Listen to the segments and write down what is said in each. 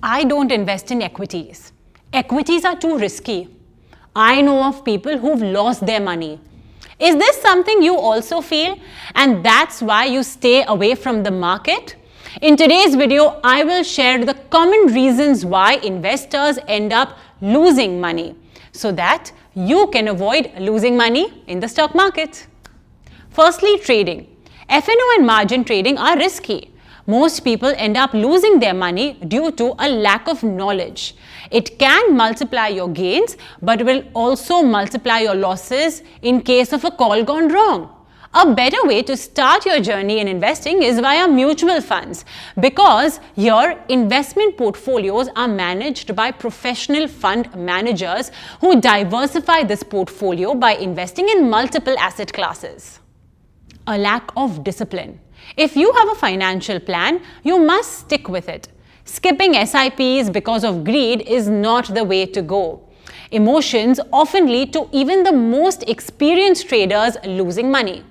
I don't invest in equities. Equities are too risky. I know of people who've lost their money. Is this something you also feel? And that's why you stay away from the market? In today's video, I will share the common reasons why investors end up losing money so that you can avoid losing money in the stock market. Firstly, trading. F&O and margin trading are risky. Most people end up losing their money due to a lack of knowledge. It can multiply your gains, but will also multiply your losses in case of a call gone wrong. A better way to start your journey in investing is via mutual funds, because your investment portfolios are managed by professional fund managers who diversify this portfolio by investing in multiple asset classes. A lack of discipline. If you have a financial plan, you must stick with it. Skipping SIPs because of greed is not the way to go. Emotions often lead to even the most experienced traders losing money.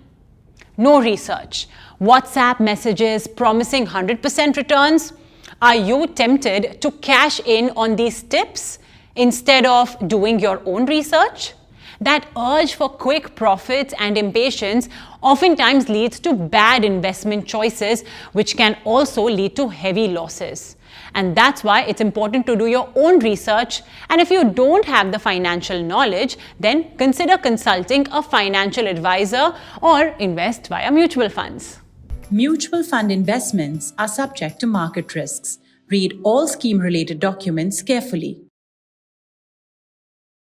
No research. WhatsApp messages promising 100% returns. Are you tempted to cash in on these tips instead of doing your own research? That urge for quick profits and impatience oftentimes leads to bad investment choices, which can also lead to heavy losses. And that's why it's important to do your own research. And if you don't have the financial knowledge, then consider consulting a financial advisor or invest via mutual funds. Mutual fund investments are subject to market risks. Read all scheme-related documents carefully.